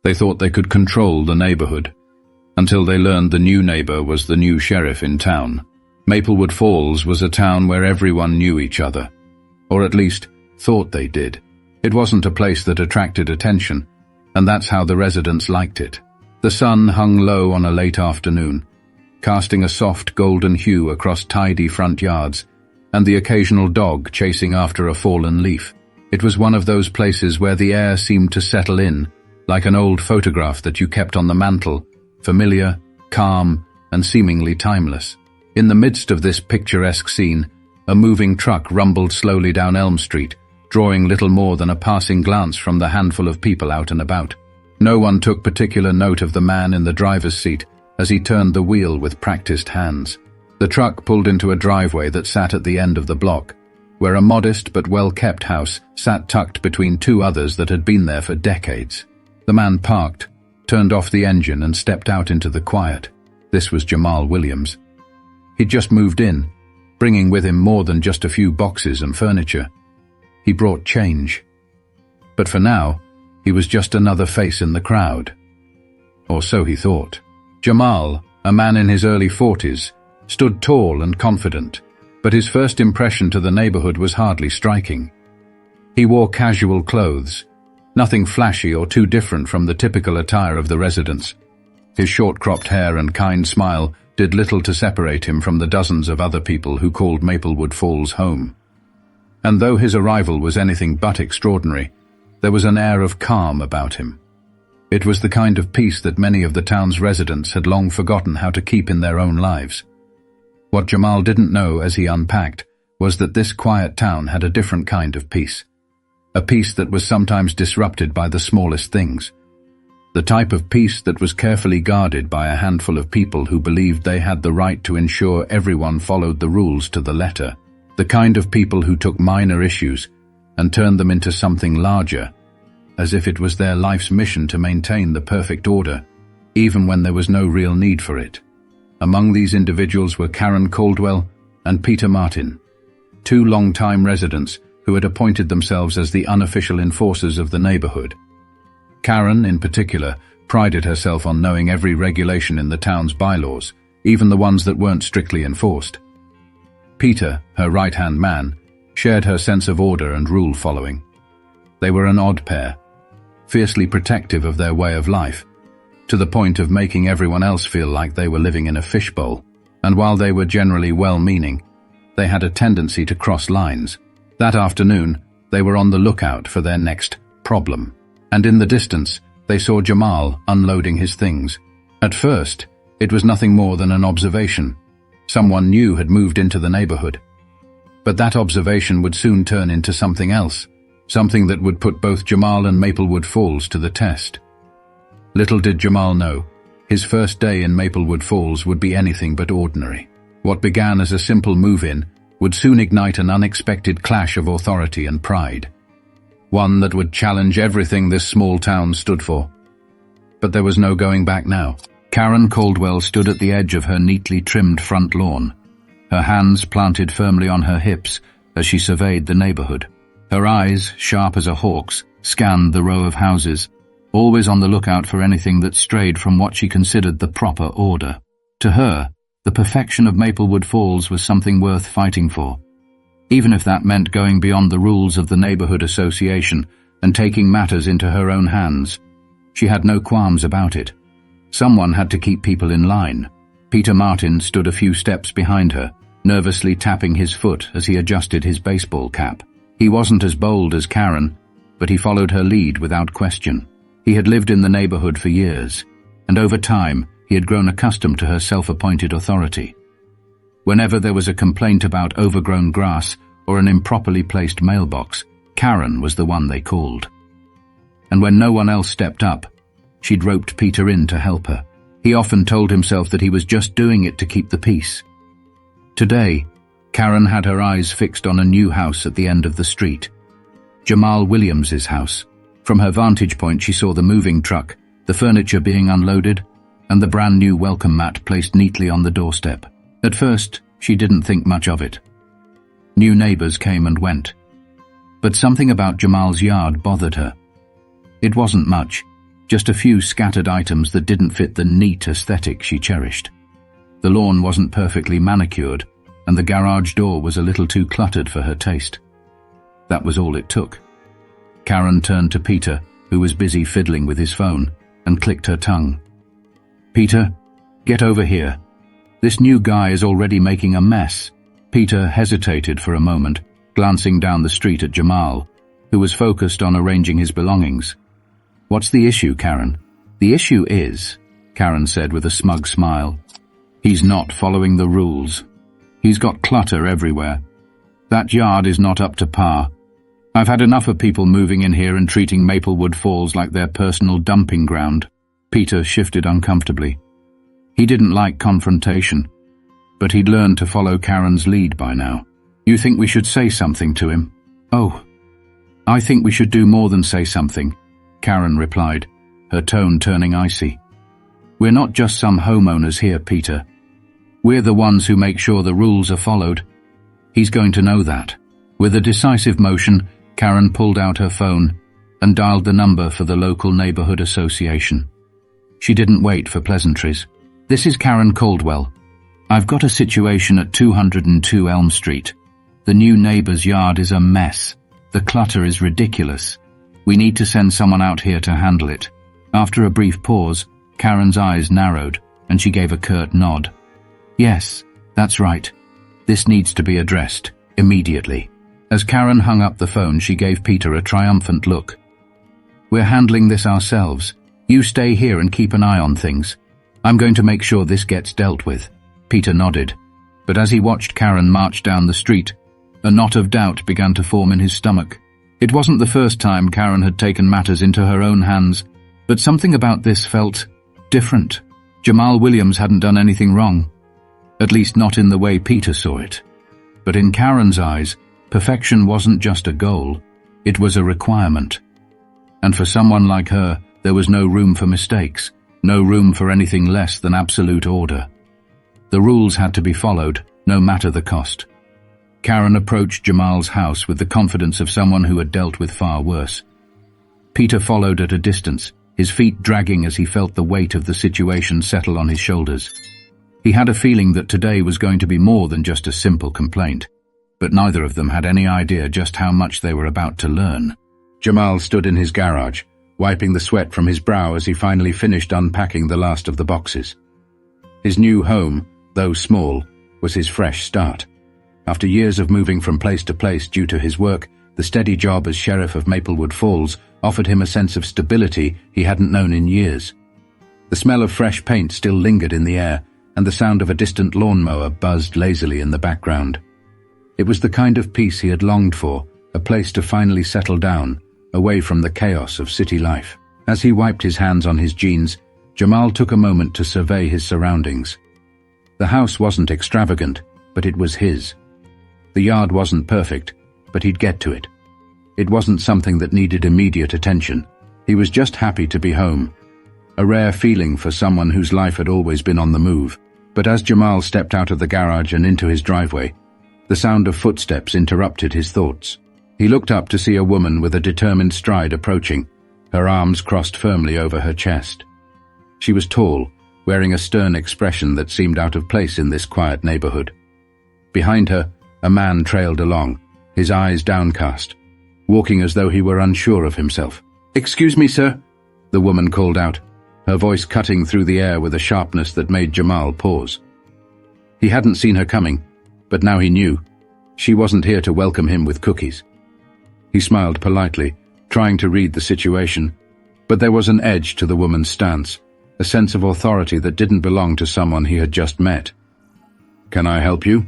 They thought they could control the neighborhood, until they learned the new neighbor was the new sheriff in town. Maplewood Falls was a town where everyone knew each other, or at least thought they did. It wasn't a place that attracted attention, and that's how the residents liked it. The sun hung low on a late afternoon, casting a soft golden hue across tidy front yards, and the occasional dog chasing after a fallen leaf. It was one of those places where the air seemed to settle in, like an old photograph that you kept on the mantel, familiar, calm, and seemingly timeless. In the midst of this picturesque scene, a moving truck rumbled slowly down Elm Street, drawing little more than a passing glance from the handful of people out and about. No one took particular note of the man in the driver's seat as he turned the wheel with practiced hands. The truck pulled into a driveway that sat at the end of the block, where a modest but well-kept house sat tucked between two others that had been there for decades. The man parked, turned off the engine and stepped out into the quiet. This was Jamal Williams. He'd just moved in, bringing with him more than just a few boxes and furniture. He brought change. But for now, he was just another face in the crowd. Or so he thought. Jamal, a man in his early 40s, stood tall and confident, but his first impression to the neighborhood was hardly striking. He wore casual clothes, nothing flashy or too different from the typical attire of the residents. His short-cropped hair and kind smile did little to separate him from the dozens of other people who called Maplewood Falls home. And though his arrival was anything but extraordinary, there was an air of calm about him. It was the kind of peace that many of the town's residents had long forgotten how to keep in their own lives. What Jamal didn't know as he unpacked was that this quiet town had a different kind of peace. A peace that was sometimes disrupted by the smallest things. The type of peace that was carefully guarded by a handful of people who believed they had the right to ensure everyone followed the rules to the letter. The kind of people who took minor issues and turned them into something larger, as if it was their life's mission to maintain the perfect order, even when there was no real need for it. Among these individuals were Karen Caldwell and Peter Martin, two long-time residents who had appointed themselves as the unofficial enforcers of the neighborhood. Karen, in particular, prided herself on knowing every regulation in the town's bylaws, even the ones that weren't strictly enforced. Peter, her right-hand man, shared her sense of order and rule-following. They were an odd pair, fiercely protective of their way of life, to the point of making everyone else feel like they were living in a fishbowl. And while they were generally well-meaning, they had a tendency to cross lines. That afternoon, they were on the lookout for their next problem. And in the distance, they saw Jamal unloading his things. At first, it was nothing more than an observation. Someone new had moved into the neighborhood. But that observation would soon turn into something else, something that would put both Jamal and Maplewood Falls to the test. Little did Jamal know, his first day in Maplewood Falls would be anything but ordinary. What began as a simple move-in would soon ignite an unexpected clash of authority and pride. One that would challenge everything this small town stood for. But there was no going back now. Karen Caldwell stood at the edge of her neatly trimmed front lawn, her hands planted firmly on her hips as she surveyed the neighborhood. Her eyes, sharp as a hawk's, scanned the row of houses, always on the lookout for anything that strayed from what she considered the proper order. To her, the perfection of Maplewood Falls was something worth fighting for, even if that meant going beyond the rules of the neighborhood association and taking matters into her own hands. She had no qualms about it. Someone had to keep people in line. Peter Martin stood a few steps behind her, nervously tapping his foot as he adjusted his baseball cap. He wasn't as bold as Karen, but he followed her lead without question. He had lived in the neighborhood for years, and over time he had grown accustomed to her self-appointed authority. Whenever there was a complaint about overgrown grass or an improperly placed mailbox, Karen was the one they called. And when no one else stepped up, she'd roped Peter in to help her. He often told himself that he was just doing it to keep the peace. Today, Karen had her eyes fixed on a new house at the end of the street. Jamal Williams's house. From her vantage point, she saw the moving truck, the furniture being unloaded, and the brand new welcome mat placed neatly on the doorstep. At first, she didn't think much of it. New neighbors came and went. But something about Jamal's yard bothered her. It wasn't much, just a few scattered items that didn't fit the neat aesthetic she cherished. The lawn wasn't perfectly manicured, and the garage door was a little too cluttered for her taste. That was all it took. Karen turned to Peter, who was busy fiddling with his phone, and clicked her tongue. "Peter, get over here. This new guy is already making a mess." Peter hesitated for a moment, glancing down the street at Jamal, who was focused on arranging his belongings. "What's the issue, Karen?" "The issue is," Karen said with a smug smile, "he's not following the rules. He's got clutter everywhere. That yard is not up to par. I've had enough of people moving in here and treating Maplewood Falls like their personal dumping ground." Peter shifted uncomfortably. He didn't like confrontation, but he'd learned to follow Karen's lead by now. "You think we should say something to him?" "Oh, I think we should do more than say something," Karen replied, her tone turning icy. "We're not just some homeowners here, Peter. We're the ones who make sure the rules are followed. He's going to know that." With a decisive motion, Karen pulled out her phone and dialed the number for the local neighborhood association. She didn't wait for pleasantries. "This is Karen Caldwell. I've got a situation at 202 Elm Street. The new neighbor's yard is a mess. The clutter is ridiculous. We need to send someone out here to handle it." After a brief pause, Karen's eyes narrowed, and she gave a curt nod. "Yes, that's right. This needs to be addressed, immediately." As Karen hung up the phone, she gave Peter a triumphant look. "We're handling this ourselves. You stay here and keep an eye on things. I'm going to make sure this gets dealt with." Peter nodded, but as he watched Karen march down the street, a knot of doubt began to form in his stomach. It wasn't the first time Karen had taken matters into her own hands, but something about this felt different. Jamal Williams hadn't done anything wrong, at least not in the way Peter saw it. But in Karen's eyes, perfection wasn't just a goal, it was a requirement. And for someone like her, there was no room for mistakes, no room for anything less than absolute order. The rules had to be followed, no matter the cost. Karen approached Jamal's house with the confidence of someone who had dealt with far worse. Peter followed at a distance, his feet dragging as he felt the weight of the situation settle on his shoulders. He had a feeling that today was going to be more than just a simple complaint, but neither of them had any idea just how much they were about to learn. Jamal stood in his garage, wiping the sweat from his brow as he finally finished unpacking the last of the boxes. His new home, though small, was his fresh start. After years of moving from place to place due to his work, the steady job as sheriff of Maplewood Falls offered him a sense of stability he hadn't known in years. The smell of fresh paint still lingered in the air, and the sound of a distant lawnmower buzzed lazily in the background. It was the kind of peace he had longed for, a place to finally settle down, away from the chaos of city life. As he wiped his hands on his jeans, Jamal took a moment to survey his surroundings. The house wasn't extravagant, but it was his. The yard wasn't perfect, but he'd get to it. It wasn't something that needed immediate attention. He was just happy to be home, a rare feeling for someone whose life had always been on the move. But as Jamal stepped out of the garage and into his driveway, the sound of footsteps interrupted his thoughts. He looked up to see a woman with a determined stride approaching, her arms crossed firmly over her chest. She was tall, wearing a stern expression that seemed out of place in this quiet neighborhood. Behind her, a man trailed along, his eyes downcast, walking as though he were unsure of himself. "Excuse me, sir," the woman called out, her voice cutting through the air with a sharpness that made Jamal pause. He hadn't seen her coming, but now he knew. She wasn't here to welcome him with cookies. He smiled politely, trying to read the situation, but there was an edge to the woman's stance, a sense of authority that didn't belong to someone he had just met. "Can I help you?"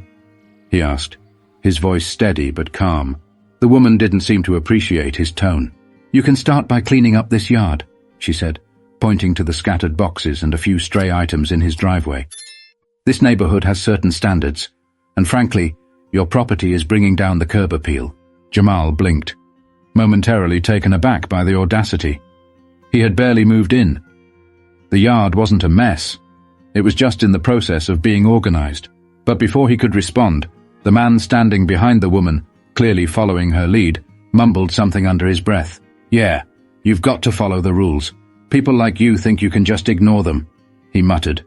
he asked, his voice steady but calm. The woman didn't seem to appreciate his tone. "You can start by cleaning up this yard," she said, pointing to the scattered boxes and a few stray items in his driveway. "This neighborhood has certain standards, and frankly, your property is bringing down the curb appeal." Jamal blinked, momentarily taken aback by the audacity. He had barely moved in. The yard wasn't a mess. It was just in the process of being organized. But before he could respond, the man standing behind the woman, clearly following her lead, mumbled something under his breath. "Yeah, you've got to follow the rules. People like you think you can just ignore them, he muttered,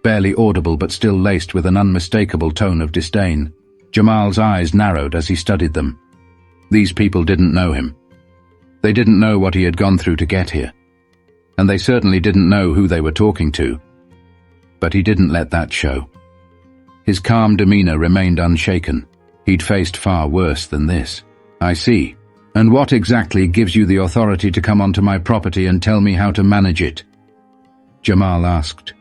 barely audible but still laced with an unmistakable tone of disdain. Jamal's eyes narrowed as he studied them. These people didn't know him. They didn't know what he had gone through to get here. And they certainly didn't know who they were talking to. But he didn't let that show. His calm demeanor remained unshaken. He'd faced far worse than this. I see. And what exactly gives you the authority to come onto my property and tell me how to manage it? Jamal asked,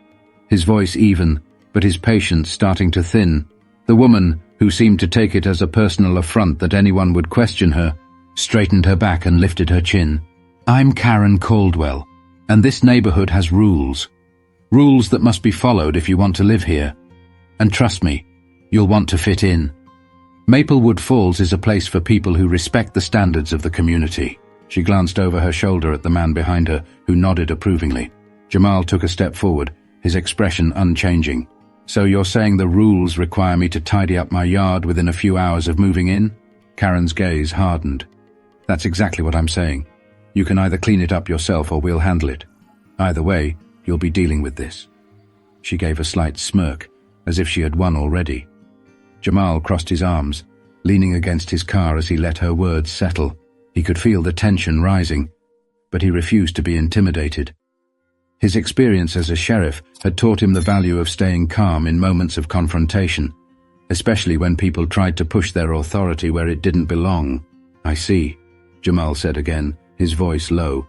his voice even, but his patience starting to thin. The woman, who seemed to take it as a personal affront that anyone would question her, straightened her back and lifted her chin. I'm Karen Caldwell, and this neighborhood has rules. Rules that must be followed if you want to live here. And trust me, you'll want to fit in. Maplewood Falls is a place for people who respect the standards of the community. She glanced over her shoulder at the man behind her, who nodded approvingly. Jamal took a step forward, his expression unchanging. So you're saying the rules require me to tidy up my yard within a few hours of moving in? Karen's gaze hardened. That's exactly what I'm saying. You can either clean it up yourself or we'll handle it. Either way, you'll be dealing with this. She gave a slight smirk, as if she had won already. Jamal crossed his arms, leaning against his car as he let her words settle. He could feel the tension rising, but he refused to be intimidated. His experience as a sheriff had taught him the value of staying calm in moments of confrontation, especially when people tried to push their authority where it didn't belong. I see, Jamal said again, his voice low.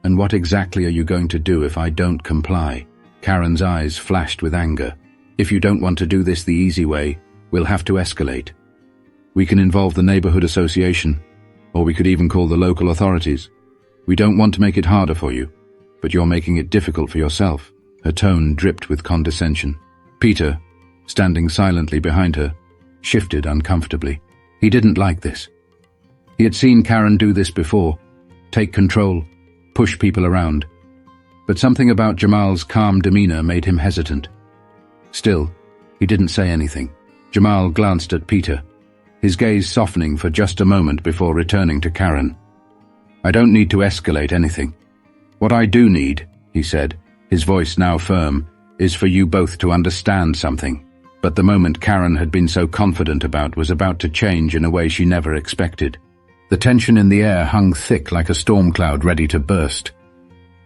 And what exactly are you going to do if I don't comply? Karen's eyes flashed with anger. If you don't want to do this the easy way, we'll have to escalate. We can involve the neighborhood association, or we could even call the local authorities. We don't want to make it harder for you, but you're making it difficult for yourself. Her tone dripped with condescension. Peter, standing silently behind her, shifted uncomfortably. He didn't like this. He had seen Karen do this before, take control, push people around. But something about Jamal's calm demeanor made him hesitant. Still, he didn't say anything. Jamal glanced at Peter, his gaze softening for just a moment before returning to Karen. I don't need to escalate anything. What I do need, he said, his voice now firm, is for you both to understand something. But the moment Karen had been so confident about was about to change in a way she never expected. The tension in the air hung thick like a storm cloud ready to burst.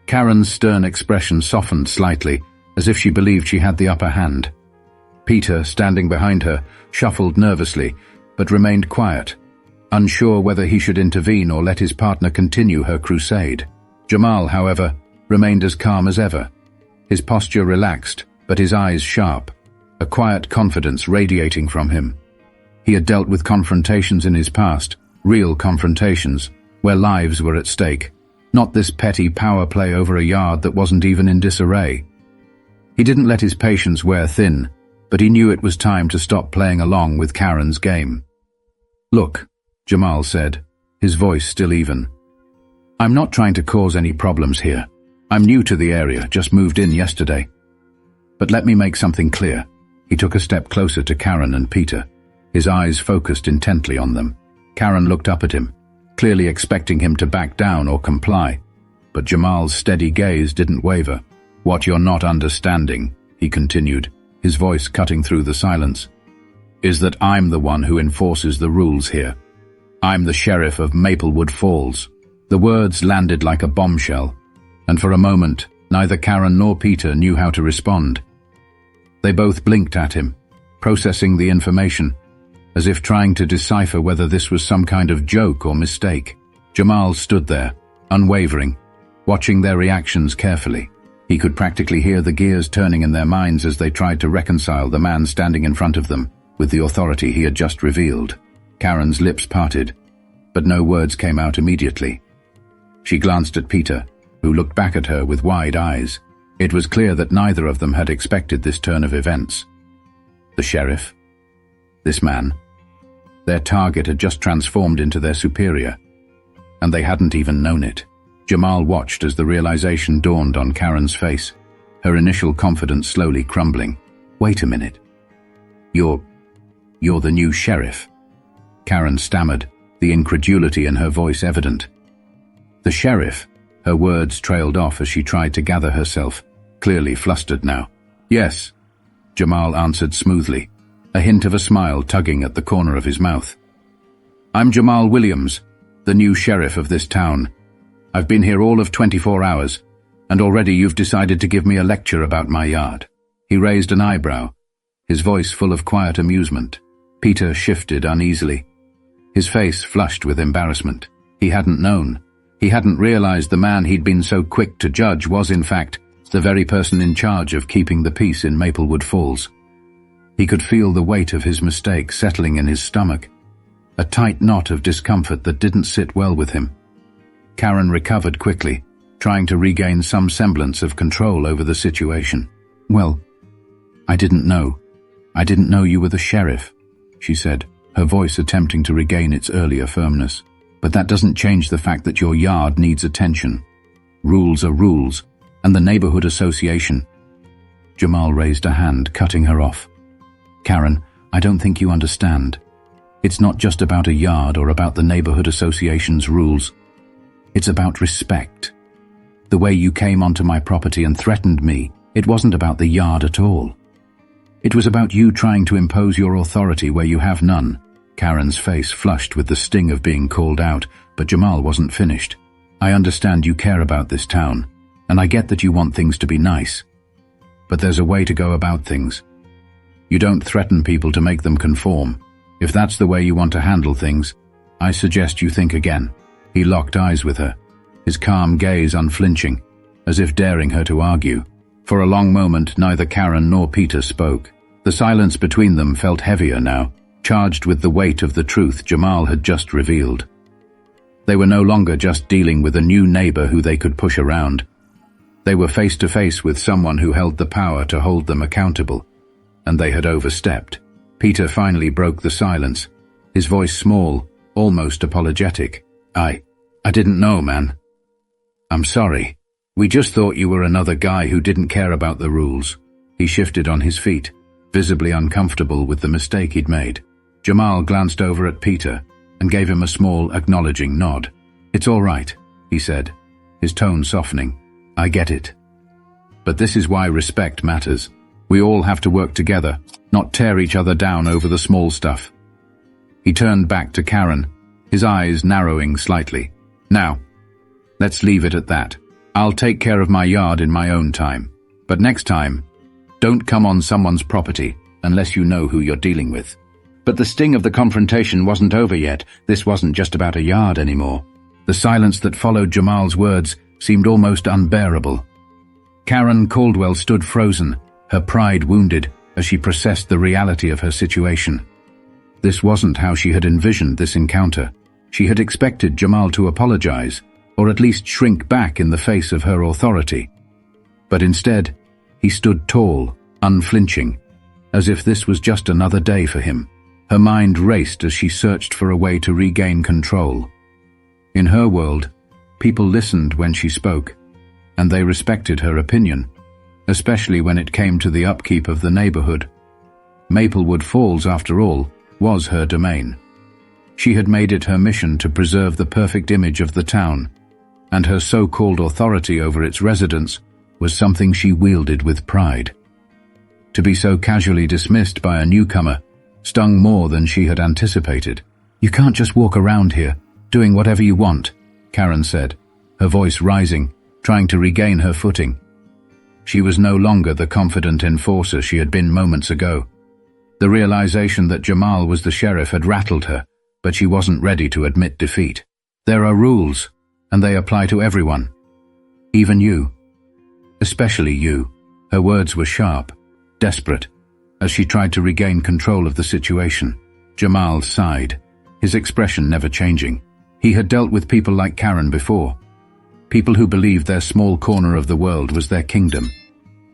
Karen's stern expression softened slightly, as if she believed she had the upper hand. Peter, standing behind her, shuffled nervously, but remained quiet, unsure whether he should intervene or let his partner continue her crusade. Jamal, however, remained as calm as ever, his posture relaxed, but his eyes sharp, a quiet confidence radiating from him. He had dealt with confrontations in his past, real confrontations, where lives were at stake, not this petty power play over a yard that wasn't even in disarray. He didn't let his patience wear thin, but he knew it was time to stop playing along with Karen's game. Look, Jamal said, his voice still even. I'm not trying to cause any problems here. I'm new to the area, just moved in yesterday. But let me make something clear. He took a step closer to Karen and Peter, his eyes focused intently on them. Karen looked up at him, clearly expecting him to back down or comply, but Jamal's steady gaze didn't waver. What you're not understanding, he continued, his voice cutting through the silence, is that I'm the one who enforces the rules here. I'm the sheriff of Maplewood Falls. The words landed like a bombshell, and for a moment, neither Karen nor Peter knew how to respond. They both blinked at him, processing the information, as if trying to decipher whether this was some kind of joke or mistake. Jamal stood there, unwavering, watching their reactions carefully. He could practically hear the gears turning in their minds as they tried to reconcile the man standing in front of them with the authority he had just revealed. Karen's lips parted, but no words came out immediately. She glanced at Peter, who looked back at her with wide eyes. It was clear that neither of them had expected this turn of events. The sheriff, this man, their target had just transformed into their superior, and they hadn't even known it. Jamal watched as the realization dawned on Karen's face, her initial confidence slowly crumbling. Wait a minute. You're the new sheriff, Karen stammered, the incredulity in her voice evident. The sheriff, Her words trailed off as she tried to gather herself, clearly flustered now. "Yes," Jamal answered smoothly, a hint of a smile tugging at the corner of his mouth. "I'm Jamal Williams, the new sheriff of this town. I've been here all of 24 hours, and already you've decided to give me a lecture about my yard." He raised an eyebrow, his voice full of quiet amusement. Peter shifted uneasily, his face flushed with embarrassment. He hadn't known. He hadn't realized the man he'd been so quick to judge was, in fact, the very person in charge of keeping the peace in Maplewood Falls. He could feel the weight of his mistake settling in his stomach, a tight knot of discomfort that didn't sit well with him. Karen recovered quickly, trying to regain some semblance of control over the situation. "Well, I didn't know. I didn't know you were the sheriff," she said, her voice attempting to regain its earlier firmness. "But that doesn't change the fact that your yard needs attention. Rules are rules, and the neighborhood association—" Jamal raised a hand, cutting her off. "Karen, I don't think you understand. It's not just about a yard or about the neighborhood association's rules. It's about respect. The way you came onto my property and threatened me, it wasn't about the yard at all. It was about you trying to impose your authority where you have none." Karen's face flushed with the sting of being called out, but Jamal wasn't finished. "I understand you care about this town, and I get that you want things to be nice. But there's a way to go about things. You don't threaten people to make them conform. If that's the way you want to handle things, I suggest you think again." He locked eyes with her, his calm gaze unflinching, as if daring her to argue. For a long moment, neither Karen nor Peter spoke. The silence between them felt heavier now, charged with the weight of the truth Jamal had just revealed. They were no longer just dealing with a new neighbor who they could push around. They were face to face with someone who held the power to hold them accountable, and they had overstepped. Peter finally broke the silence, his voice small, almost apologetic. I didn't know, man. I'm sorry. We just thought you were another guy who didn't care about the rules." He shifted on his feet, visibly uncomfortable with the mistake he'd made. Jamal glanced over at Peter and gave him a small, acknowledging nod. "It's all right," he said, his tone softening. "I get it. But this is why respect matters. We all have to work together, not tear each other down over the small stuff." He turned back to Karen, his eyes narrowing slightly. "Now, let's leave it at that. I'll take care of my yard in my own time. But next time, don't come on someone's property unless you know who you're dealing with." But the sting of the confrontation wasn't over yet. This wasn't just about a yard anymore. The silence that followed Jamal's words seemed almost unbearable. Karen Caldwell stood frozen, her pride wounded, as she processed the reality of her situation. This wasn't how she had envisioned this encounter. She had expected Jamal to apologize, or at least shrink back in the face of her authority. But instead, he stood tall, unflinching, as if this was just another day for him. Her mind raced as she searched for a way to regain control. In her world, people listened when she spoke, and they respected her opinion, especially when it came to the upkeep of the neighborhood. Maplewood Falls, after all, was her domain. She had made it her mission to preserve the perfect image of the town, and her so-called authority over its residents was something she wielded with pride. To be so casually dismissed by a newcomer stung more than she had anticipated. "You can't just walk around here, doing whatever you want," Karen said, her voice rising, trying to regain her footing. She was no longer the confident enforcer she had been moments ago. The realization that Jamal was the sheriff had rattled her, but she wasn't ready to admit defeat. "There are rules, and they apply to everyone. Even you. Especially you." Her words were sharp, desperate, as she tried to regain control of the situation. Jamal sighed, his expression never changing. He had dealt with people like Karen before, people who believed their small corner of the world was their kingdom,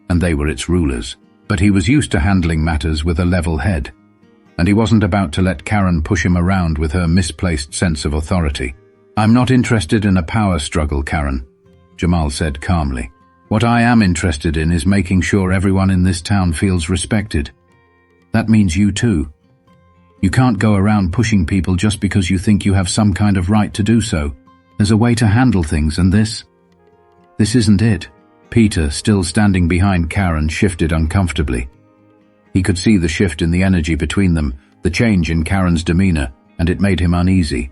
and they were its rulers. But he was used to handling matters with a level head, and he wasn't about to let Karen push him around with her misplaced sense of authority. "I'm not interested in a power struggle, Karen," Jamal said calmly. "What I am interested in is making sure everyone in this town feels respected. That means you too. You can't go around pushing people just because you think you have some kind of right to do so. There's a way to handle things, and this This isn't it. Peter, still standing behind Karen, shifted uncomfortably. He could see the shift in the energy between them, the change in Karen's demeanor, and it made him uneasy.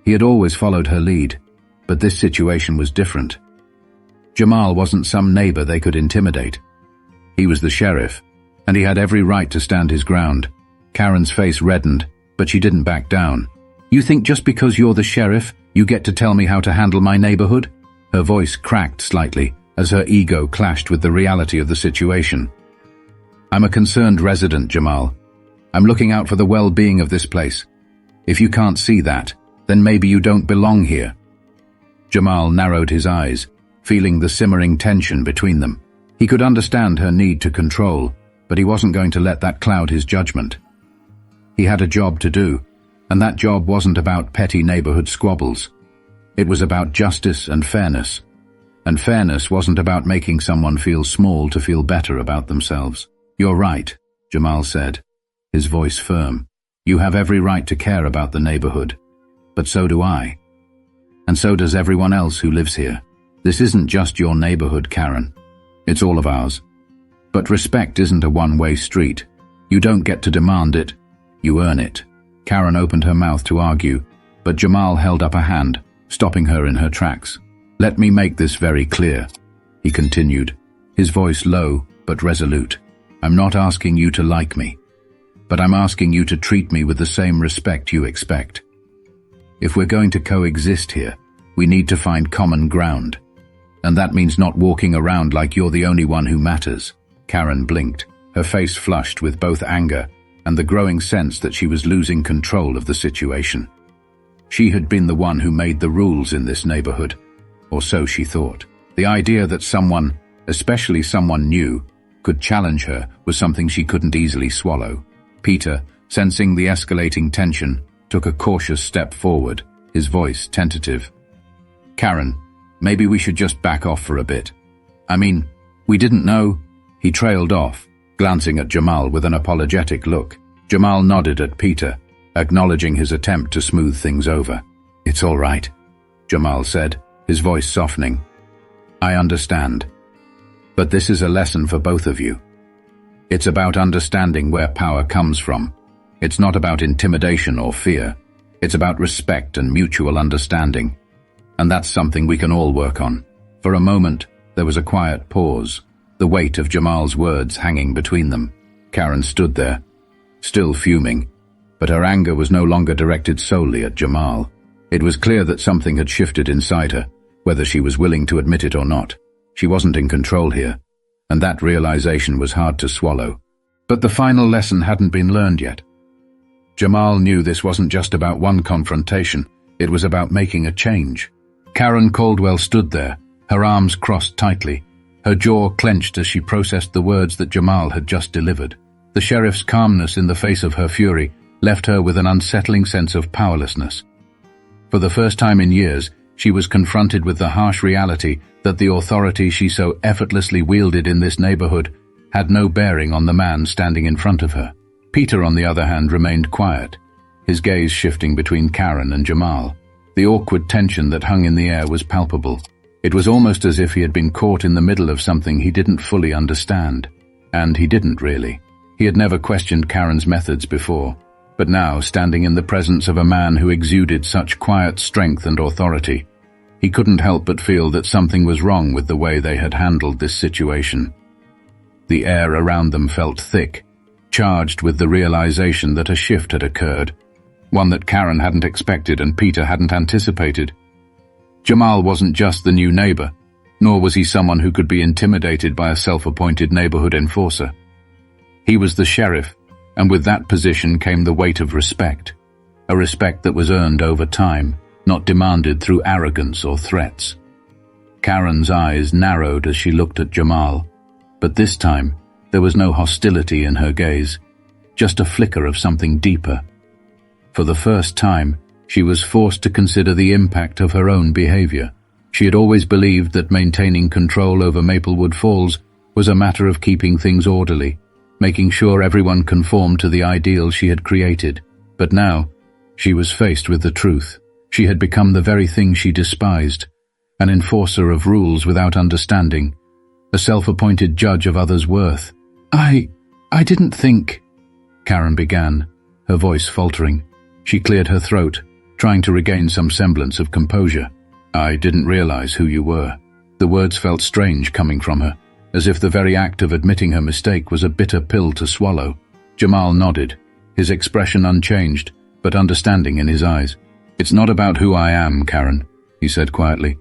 He had always followed her lead, but this situation was different. Jamal wasn't some neighbor they could intimidate. He was the sheriff, and he had every right to stand his ground. Karen's face reddened, but she didn't back down. "You think just because you're the sheriff, you get to tell me how to handle my neighborhood?" Her voice cracked slightly as her ego clashed with the reality of the situation. "I'm a concerned resident, Jamal. I'm looking out for the well-being of this place. If you can't see that, then maybe you don't belong here." Jamal narrowed his eyes, feeling the simmering tension between them. He could understand her need to control, but he wasn't going to let that cloud his judgment. He had a job to do, and that job wasn't about petty neighborhood squabbles. It was about justice and fairness. And fairness wasn't about making someone feel small to feel better about themselves. "You're right," Jamal said, his voice firm. "You have every right to care about the neighborhood. But so do I. And so does everyone else who lives here. This isn't just your neighborhood, Karen. It's all of ours. But respect isn't a one-way street. You don't get to demand it. You earn it." Karen opened her mouth to argue, but Jamal held up a hand, stopping her in her tracks. "Let me make this very clear," he continued, his voice low but resolute. "I'm not asking you to like me, but I'm asking you to treat me with the same respect you expect. If we're going to coexist here, we need to find common ground. And that means not walking around like you're the only one who matters." Karen blinked, her face flushed with both anger and the growing sense that she was losing control of the situation. She had been the one who made the rules in this neighborhood, or so she thought. The idea that someone, especially someone new, could challenge her was something she couldn't easily swallow. Peter, sensing the escalating tension, took a cautious step forward, his voice tentative. "Karen, maybe we should just back off for a bit. I mean, we didn't know." He trailed off, glancing at Jamal with an apologetic look. Jamal nodded at Peter, acknowledging his attempt to smooth things over. "It's all right," Jamal said, his voice softening. "I understand. But this is a lesson for both of you. It's about understanding where power comes from. It's not about intimidation or fear. It's about respect and mutual understanding. And that's something we can all work on." For a moment, there was a quiet pause, the weight of Jamal's words hanging between them. Karen stood there, still fuming, but her anger was no longer directed solely at Jamal. It was clear that something had shifted inside her, whether she was willing to admit it or not. She wasn't in control here, and that realization was hard to swallow. But the final lesson hadn't been learned yet. Jamal knew this wasn't just about one confrontation, it was about making a change. Karen Caldwell stood there, her arms crossed tightly, her jaw clenched as she processed the words that Jamal had just delivered. The sheriff's calmness in the face of her fury left her with an unsettling sense of powerlessness. For the first time in years, she was confronted with the harsh reality that the authority she so effortlessly wielded in this neighborhood had no bearing on the man standing in front of her. Peter, on the other hand, remained quiet, his gaze shifting between Karen and Jamal. The awkward tension that hung in the air was palpable. It was almost as if he had been caught in the middle of something he didn't fully understand. And he didn't really. He had never questioned Karen's methods before, but now, standing in the presence of a man who exuded such quiet strength and authority, he couldn't help but feel that something was wrong with the way they had handled this situation. The air around them felt thick, charged with the realization that a shift had occurred, one that Karen hadn't expected and Peter hadn't anticipated. Jamal wasn't just the new neighbor, nor was he someone who could be intimidated by a self-appointed neighborhood enforcer. He was the sheriff, and with that position came the weight of respect, a respect that was earned over time, not demanded through arrogance or threats. Karen's eyes narrowed as she looked at Jamal, but this time there was no hostility in her gaze, just a flicker of something deeper. For the first time, she was forced to consider the impact of her own behavior. She had always believed that maintaining control over Maplewood Falls was a matter of keeping things orderly, making sure everyone conformed to the ideal she had created. But now, she was faced with the truth. She had become the very thing she despised, an enforcer of rules without understanding, a self-appointed judge of others' worth. I didn't think," Karen began, her voice faltering. She cleared her throat, trying to regain some semblance of composure. "I didn't realize who you were." The words felt strange coming from her, as if the very act of admitting her mistake was a bitter pill to swallow. Jamal nodded, his expression unchanged, but understanding in his eyes. "It's not about who I am, Karen," he said quietly.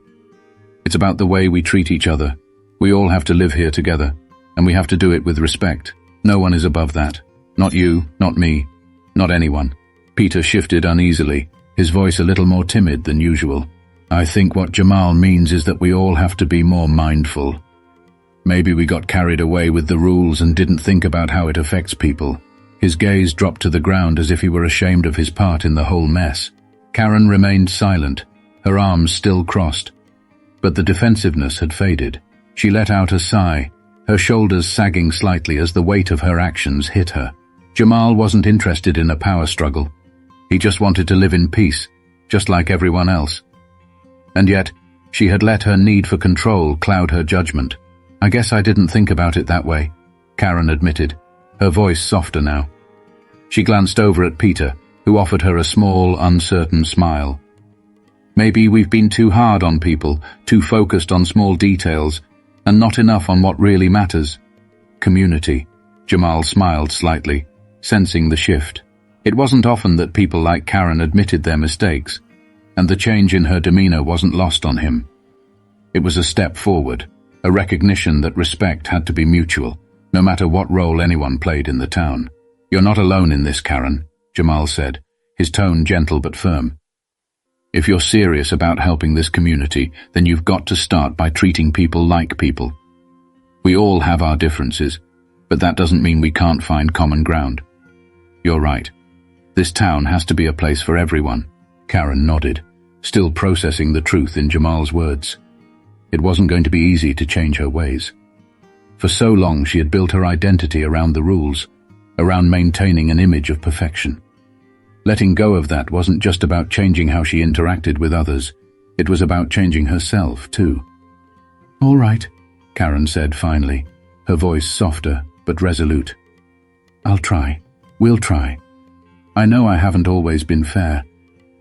"It's about the way we treat each other. We all have to live here together, and we have to do it with respect. No one is above that. Not you, not me, not anyone." Peter shifted uneasily, his voice a little more timid than usual. "I think what Jamal means is that we all have to be more mindful. Maybe we got carried away with the rules and didn't think about how it affects people." His gaze dropped to the ground as if he were ashamed of his part in the whole mess. Karen remained silent, her arms still crossed. But the defensiveness had faded. She let out a sigh, her shoulders sagging slightly as the weight of her actions hit her. Jamal wasn't interested in a power struggle. He just wanted to live in peace, just like everyone else. And yet, she had let her need for control cloud her judgment. "I guess I didn't think about it that way," Karen admitted, her voice softer now. She glanced over at Peter, who offered her a small, uncertain smile. "Maybe we've been too hard on people, too focused on small details, and not enough on what really matters." "Community." Jamal smiled slightly, sensing the shift. It wasn't often that people like Karen admitted their mistakes, and the change in her demeanor wasn't lost on him. It was a step forward, a recognition that respect had to be mutual, no matter what role anyone played in the town. "You're not alone in this, Karen," Jamal said, his tone gentle but firm. "If you're serious about helping this community, then you've got to start by treating people like people. We all have our differences, but that doesn't mean we can't find common ground. You're right. This town has to be a place for everyone." Karen nodded, still processing the truth in Jamal's words. It wasn't going to be easy to change her ways. For so long she had built her identity around the rules, around maintaining an image of perfection. Letting go of that wasn't just about changing how she interacted with others, it was about changing herself too. "All right," Karen said finally, her voice softer but resolute. "I'll try. We'll try. I know I haven't always been fair,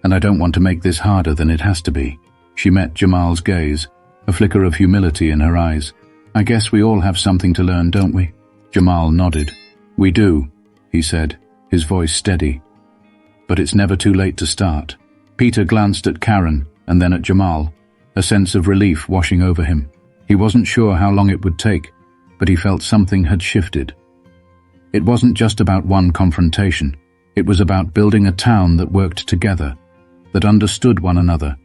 and I don't want to make this harder than it has to be." She met Jamal's gaze, a flicker of humility in her eyes. "I guess we all have something to learn, don't we?" Jamal nodded. "We do," he said, his voice steady. "But it's never too late to start." Peter glanced at Karen and then at Jamal, a sense of relief washing over him. He wasn't sure how long it would take, but he felt something had shifted. It wasn't just about one confrontation. It was about building a town that worked together, that understood one another.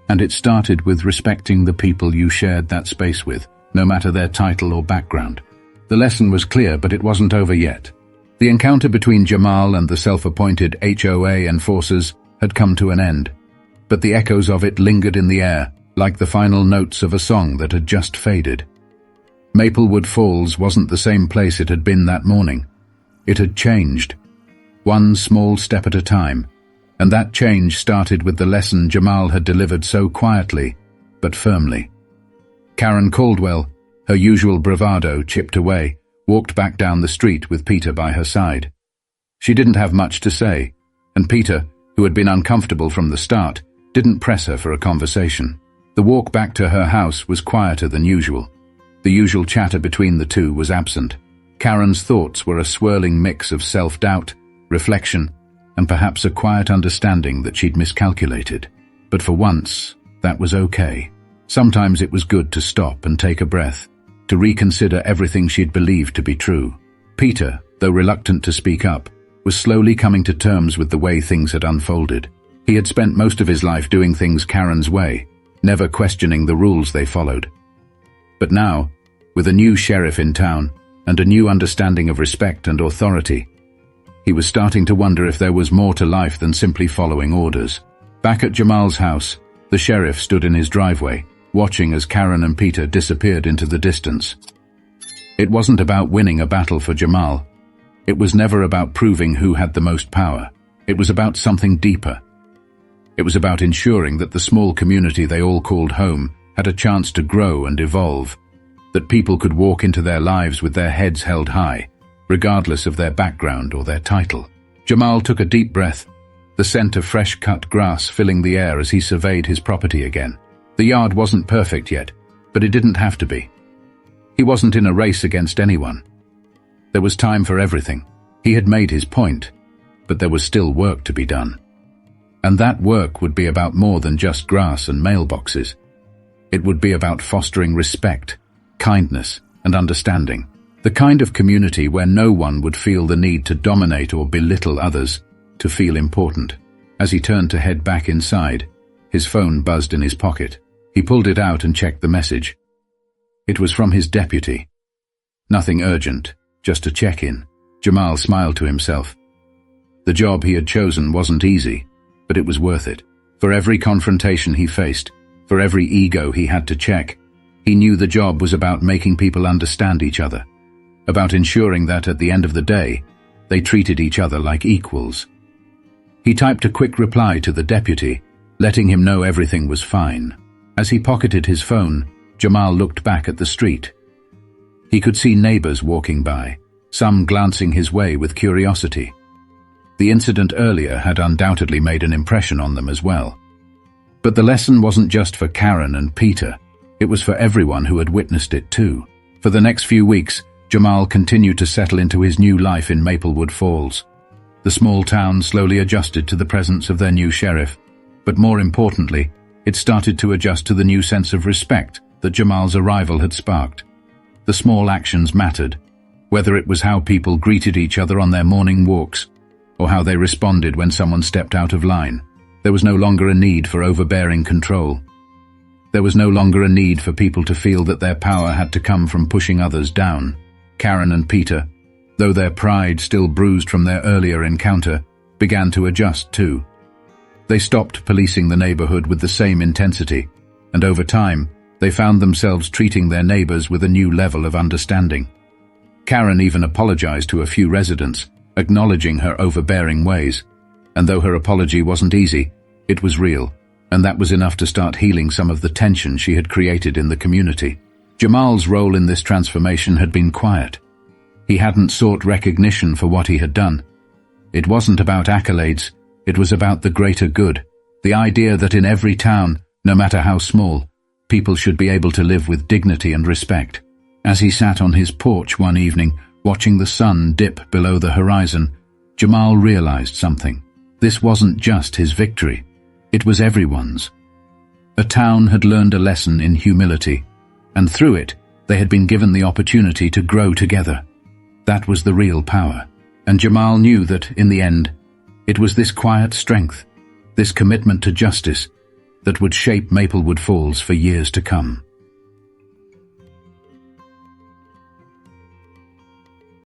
And it started with respecting the people you shared that space with, no matter their title or background. The lesson was clear, but it wasn't over yet. The encounter between Jamal and the self-appointed HOA enforcers had come to an end, but the echoes of it lingered in the air, like the final notes of a song that had just faded. Maplewood Falls wasn't the same place it had been that morning. It had changed, one small step at a time, and that change started with the lesson Jamal had delivered so quietly, but firmly. Karen Caldwell, her usual bravado chipped away, walked back down the street with Peter by her side. She didn't have much to say, and Peter, who had been uncomfortable from the start, didn't press her for a conversation. The walk back to her house was quieter than usual. The usual chatter between the two was absent. Karen's thoughts were a swirling mix of self-doubt, reflection, and perhaps a quiet understanding that she'd miscalculated. But for once, that was okay. Sometimes it was good to stop and take a breath, to reconsider everything she'd believed to be true. Peter, though reluctant to speak up, was slowly coming to terms with the way things had unfolded. He had spent most of his life doing things Karen's way, never questioning the rules they followed. But now, with a new sheriff in town and a new understanding of respect and authority, he was starting to wonder if there was more to life than simply following orders. Back at Jamal's house, the sheriff stood in his driveway, watching as Karen and Peter disappeared into the distance. It wasn't about winning a battle for Jamal. It was never about proving who had the most power. It was about something deeper. It was about ensuring that the small community they all called home had a chance to grow and evolve, that people could walk into their lives with their heads held high, regardless of their background or their title. Jamal took a deep breath, the scent of fresh-cut grass filling the air as he surveyed his property again. The yard wasn't perfect yet, but it didn't have to be. He wasn't in a race against anyone. There was time for everything. He had made his point, but there was still work to be done. And that work would be about more than just grass and mailboxes. It would be about fostering respect, kindness, and understanding. The kind of community where no one would feel the need to dominate or belittle others, to feel important. As he turned to head back inside, his phone buzzed in his pocket. He pulled it out and checked the message. It was from his deputy. Nothing urgent, just a check-in. Jamal smiled to himself. The job he had chosen wasn't easy, but it was worth it. For every confrontation he faced, for every ego he had to check, he knew the job was about making people understand each other, about ensuring that at the end of the day, they treated each other like equals. He typed a quick reply to the deputy, letting him know everything was fine. As he pocketed his phone, Jamal looked back at the street. He could see neighbors walking by, some glancing his way with curiosity. The incident earlier had undoubtedly made an impression on them as well. But the lesson wasn't just for Karen and Peter, it was for everyone who had witnessed it too. For the next few weeks, Jamal continued to settle into his new life in Maplewood Falls. The small town slowly adjusted to the presence of their new sheriff, but more importantly, it started to adjust to the new sense of respect that Jamal's arrival had sparked. The small actions mattered, whether it was how people greeted each other on their morning walks, or how they responded when someone stepped out of line. There was no longer a need for overbearing control. There was no longer a need for people to feel that their power had to come from pushing others down. Karen and Peter, though their pride still bruised from their earlier encounter, began to adjust too. They stopped policing the neighborhood with the same intensity, and over time, they found themselves treating their neighbors with a new level of understanding. Karen even apologized to a few residents, acknowledging her overbearing ways. And though her apology wasn't easy, it was real, and that was enough to start healing some of the tension she had created in the community. Jamal's role in this transformation had been quiet. He hadn't sought recognition for what he had done. It wasn't about accolades, it was about the greater good, the idea that in every town, no matter how small, people should be able to live with dignity and respect. As he sat on his porch one evening, watching the sun dip below the horizon, Jamal realized something. This wasn't just his victory, it was everyone's. A town had learned a lesson in humility, and through it, they had been given the opportunity to grow together. That was the real power, and Jamal knew that, in the end, it was this quiet strength, this commitment to justice, that would shape Maplewood Falls for years to come.